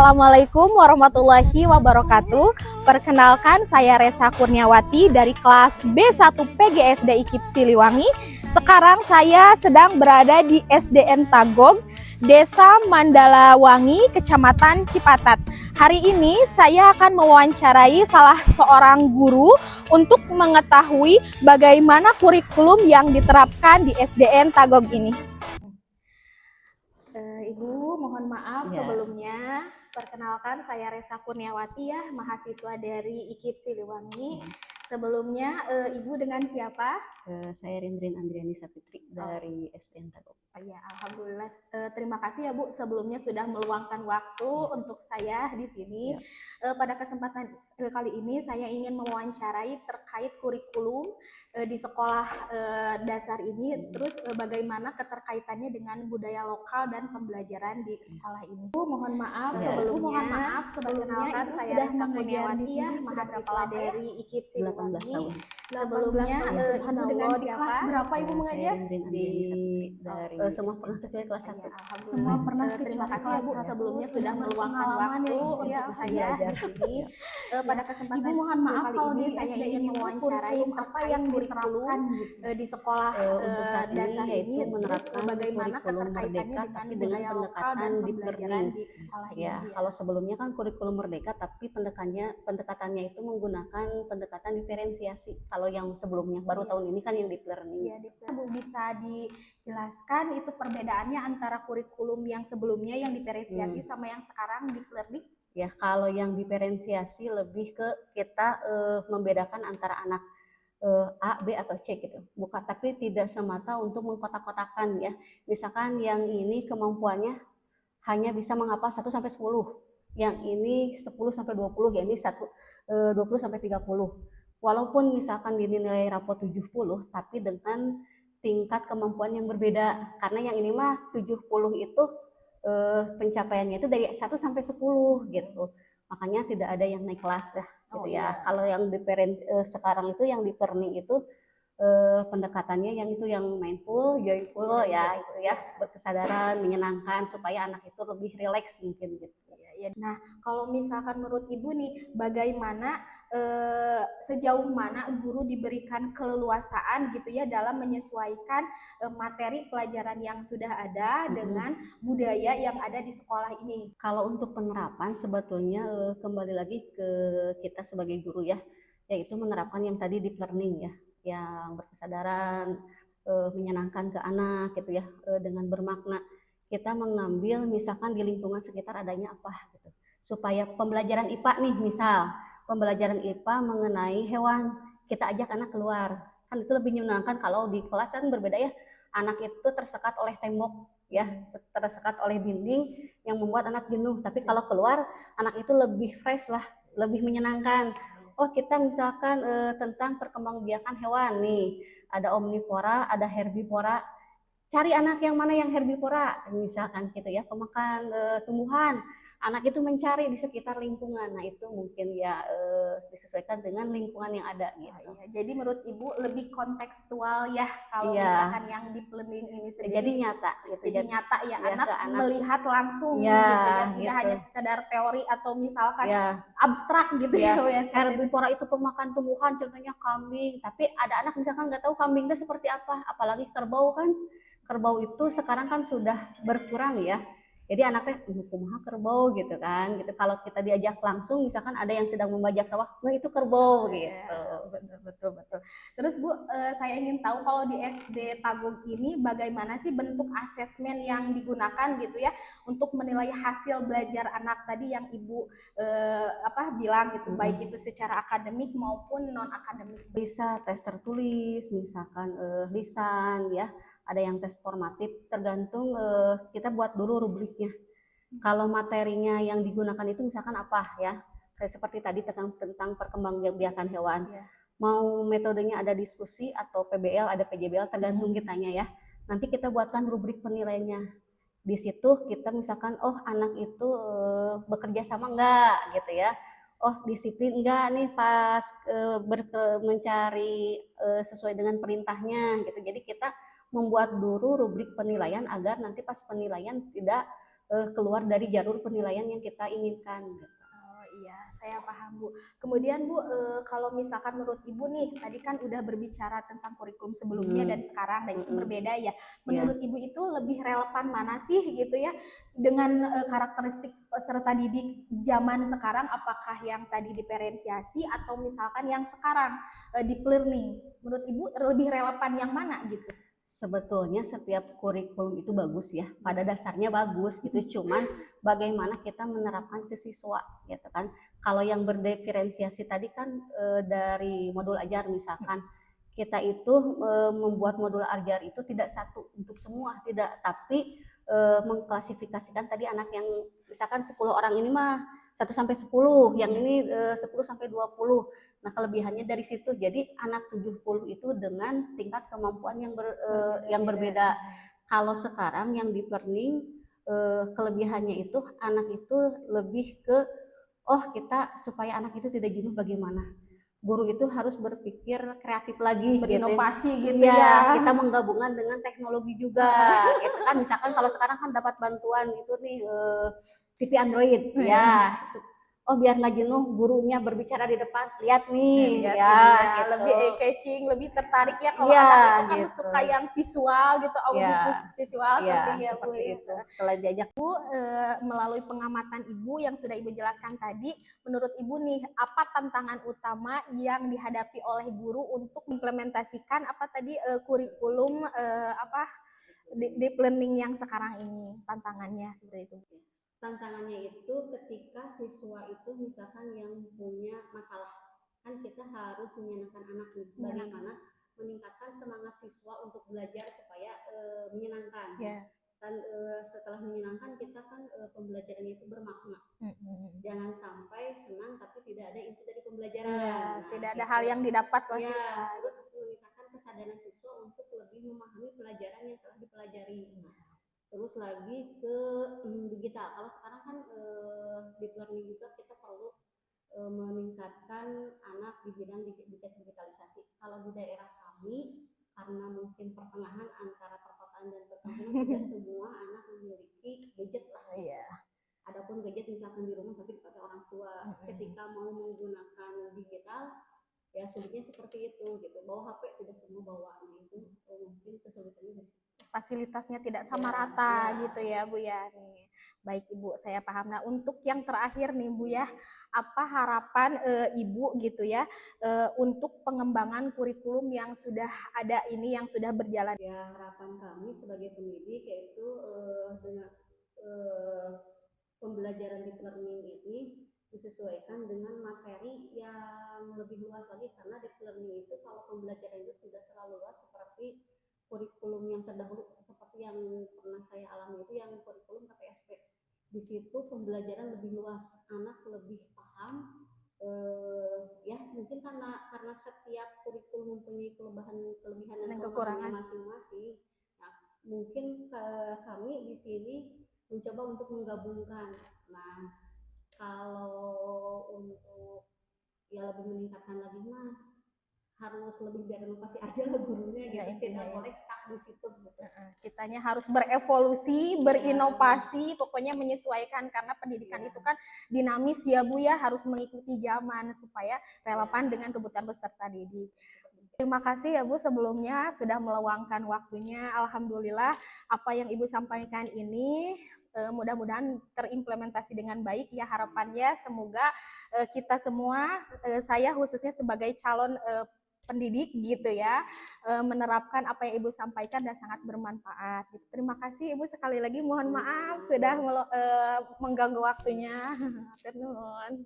Assalamualaikum warahmatullahi wabarakatuh. Perkenalkan, saya Resa Kurniawati dari kelas B1 PGSD IKIP Siliwangi. Sekarang saya sedang berada di SDN Tagog, Desa Mandalawangi, Kecamatan Cipatat. Hari ini saya akan mewawancarai salah seorang guru untuk mengetahui bagaimana kurikulum yang diterapkan di SDN Tagog ini. Ibu, mohon maaf sebelumnya. Perkenalkan, saya Resa Kurniawati ya, mahasiswa dari IKIP Siliwangi. Sebelumnya, Ibu dengan siapa? Saya Rindrin Andriani Sapitri dari SDN Tagog. Ya, alhamdulillah. Terima kasih ya Bu sebelumnya sudah meluangkan waktu untuk saya di sini. Pada kesempatan kali ini saya ingin mewawancarai terkait kurikulum di sekolah dasar ini, terus bagaimana keterkaitannya dengan budaya lokal dan pembelajaran di sekolah ini. Bu, mohon maaf sebelumnya Ibu saya sudah mengajar di sini mahasiswa dari IKIP Siliwangi. Sebelumnya Ibu dengan siapa? Kelas berapa Ibu mengajar? Dari semua pernah kecuali kelas 1. Semua pernah. Terima kasih ya Bu sebelumnya sudah meluangkan waktu untuk saya di sini. Pada kesempatan Ibu mohon maaf kalau di saya ingin mewawancarai apa yang diterapkan di sekolah dasar ini, terus bagaimana keterkaitannya dengan budaya lokal dan pembelajaran di sekolah ini. Ya, kalau sebelumnya kan kurikulum merdeka, tapi pendekatannya itu menggunakan pendekatan diferensiasi. Kalau yang sebelumnya baru tahun ini kan yang deep learning. Bu, bisa dijelaskan itu perbedaannya antara kurikulum yang sebelumnya yang diferensiasi sama yang sekarang deep learning? Ya, kalau yang diferensiasi lebih ke kita membedakan antara anak A, B atau C gitu. Bukan, tapi tidak semata untuk mengkotak-kotakan ya. Misalkan yang ini kemampuannya hanya bisa menghafal 1 sampai 10. Yang ini 10 sampai 20, ya ini 20 sampai 30. Walaupun misalkan dinilai rapot 70, tapi dengan tingkat kemampuan yang berbeda. Karena yang ini mah 70 itu pencapaiannya itu dari 1 sampai 10 gitu. Makanya tidak ada yang naik kelas ya gitu ya. Kalau yang sekarang itu yang di learning itu pendekatannya yang itu yang mindful, joyful ya, itu ya, berkesadaran, menyenangkan supaya anak itu lebih rileks mungkin gitu. Nah, kalau misalkan menurut Ibu nih, bagaimana sejauh mana guru diberikan keleluasaan gitu ya dalam menyesuaikan materi pelajaran yang sudah ada dengan budaya yang ada di sekolah ini? Kalau untuk penerapan sebetulnya kembali lagi ke kita sebagai guru ya, yaitu menerapkan yang tadi deep learning ya, yang berkesadaran, menyenangkan ke anak gitu ya, dengan bermakna. Kita mengambil misalkan di lingkungan sekitar adanya apa gitu, supaya pembelajaran IPA nih, misal pembelajaran IPA mengenai hewan, kita ajak anak keluar, kan itu lebih menyenangkan. Kalau di kelas kan berbeda ya, anak itu tersekat oleh tembok ya, tersekat oleh dinding yang membuat anak jenuh. Tapi kalau keluar, anak itu lebih fresh lah, lebih menyenangkan. Oh, kita misalkan tentang perkembangbiakan hewan nih, ada omnivora, ada herbivora. Cari anak yang mana yang herbivora, misalkan gitu ya, pemakan tumbuhan. Anak itu mencari di sekitar lingkungan. Nah, itu mungkin ya disesuaikan dengan lingkungan yang ada gitu. Jadi menurut Ibu lebih kontekstual ya kalau misalkan yang deep learning ini sendiri. Jadi nyata gitu. Jadi nyata ya, anak melihat langsung gitu ya, tidak hanya sekedar teori atau misalkan abstrak gitu ya. Herbivora itu pemakan tumbuhan, contohnya kambing. Tapi ada anak misalkan nggak tahu kambing itu seperti apa, apalagi kerbau kan. Kerbau itu sekarang kan sudah berkurang ya. Jadi anaknya kumaha kerbau gitu kan. Gitu. Kalau kita diajak langsung misalkan ada yang sedang membajak sawah, nah itu kerbau gitu. Betul. Terus Bu, saya ingin tahu kalau di SD Tagog ini bagaimana sih bentuk asesmen yang digunakan gitu ya untuk menilai hasil belajar anak tadi yang Ibu bilang gitu, baik itu secara akademik maupun non akademik. Bisa tes tertulis, misalkan lisan ya. Ada yang tes formatif, tergantung kita buat dulu rubriknya. Kalau materinya yang digunakan itu misalkan apa ya, kayak seperti tadi tentang perkembangbiakan hewan. Mau metodenya ada diskusi atau PBL, ada PJBL, tergantung kitanya ya. Nanti kita buatkan rubrik penilaiannya. Di situ kita misalkan, oh anak itu bekerja sama enggak gitu ya. Oh disiplin enggak nih pas mencari sesuai dengan perintahnya gitu. Jadi kita membuat dulu rubrik penilaian agar nanti pas penilaian tidak keluar dari jalur penilaian yang kita inginkan gitu. Oh iya, saya paham Bu. Kemudian Bu, kalau misalkan menurut Ibu nih, tadi kan udah berbicara tentang kurikulum sebelumnya dan sekarang, dan itu berbeda ya. Menurut Ibu itu lebih relevan mana sih gitu ya, dengan karakteristik peserta didik zaman sekarang, apakah yang tadi diferensiasi atau misalkan yang sekarang deep learning? Menurut Ibu lebih relevan yang mana gitu? Sebetulnya setiap kurikulum itu bagus ya, pada dasarnya bagus gitu, cuman bagaimana kita menerapkan ke siswa gitu kan. Kalau yang berdiferensiasi tadi kan dari modul ajar misalkan, kita itu membuat modul ajar itu tidak satu untuk semua, tidak, tapi mengklasifikasikan tadi anak yang misalkan 10 orang ini mah 1 sampai 10, yang ini 10 sampai 20. Nah, kelebihannya dari situ. Jadi anak 70 itu dengan tingkat kemampuan yang berbeda. Kalau sekarang yang deep learning kelebihannya itu anak itu lebih ke kita supaya anak itu tidak jenuh bagaimana. Guru itu harus berpikir kreatif lagi, berinovasi gitu ya. Kita menggabungkan dengan teknologi juga, gitu kan. Misalkan kalau sekarang kan dapat bantuan itu nih TV Android, ya. Biar nggak jenuh gurunya berbicara di depan, lihat nih, ya gitu. Lebih catching, lebih tertarik ya kalau anak itu kan gitu. Suka yang visual gitu, audio visual seperti itu. Selain diajak Bu, melalui pengamatan Ibu yang sudah Ibu jelaskan tadi, menurut Ibu nih apa tantangan utama yang dihadapi oleh guru untuk implementasikan apa tadi kurikulum deep learning yang sekarang ini, tantangannya seperti itu? Tantangannya itu ketika siswa itu misalkan yang punya masalah, kan kita harus menyenangkan anak nih, bagaimana meningkatkan semangat siswa untuk belajar supaya menyenangkan. Dan setelah menyenangkan kita kan pembelajarannya itu bermakna. Jangan sampai senang tapi tidak ada inti dari pembelajaran. Tidak ada hal yang didapat oleh siswa. Terus meningkatkan kesadaran siswa untuk lebih memahami pelajaran yang telah dipelajari. Terus lagi ke digital. Kalau sekarang kan deep learning juga kita perlu meningkatkan anak di bidang digitalisasi. Kalau di daerah kami, karena mungkin pertengahan antara perkotaan dan perkampungan, tidak semua anak memiliki gadget lah. Adapun gadget misalkan di rumah tapi dipakai orang tua. Ketika mau menggunakan digital, ya sulitnya seperti itu gitu. Bawa HP tidak semua bawa, itu mungkin kesulitannya dari fasilitasnya tidak sama rata gitu ya Bu ya. Nih, baik Ibu, saya paham. Nah, untuk yang terakhir nih Bu ya, apa harapan Ibu gitu ya untuk pengembangan kurikulum yang sudah ada ini, yang sudah berjalan? Ya, harapan kami sebagai pendidik yaitu dengan pembelajaran deep learning ini disesuaikan dengan materi yang lebih luas lagi, karena deep learning itu kalau pembelajaran itu tidak terlalu luas seperti kurikulum yang terdahulu, seperti yang pernah saya alami itu yang kurikulum KTSP. Di situ pembelajaran lebih luas, anak lebih paham. Ya mungkin karena setiap kurikulum mempunyai kelebihan dan kekurangan masing-masing. Nah, mungkin kami di sini mencoba untuk menggabungkan. Nah, kalau untuk ya lebih meningkatkan lagi mah harus lebih berinovasi aja lah gurunya gitu, tidak boleh stuck di situ gitu. Kitanya harus berevolusi, berinovasi, pokoknya menyesuaikan, karena pendidikan itu kan dinamis ya Bu ya, harus mengikuti zaman supaya relevan dengan kebutuhan peserta didik. Terima kasih ya Bu sebelumnya sudah meluangkan waktunya. Alhamdulillah apa yang Ibu sampaikan ini mudah-mudahan terimplementasi dengan baik ya, harapannya semoga kita semua, saya khususnya sebagai calon pendidik gitu ya, menerapkan apa yang Ibu sampaikan dan sangat bermanfaat. Terima kasih Ibu sekali lagi, mohon maaf sudah mengganggu waktunya. Terima kasih.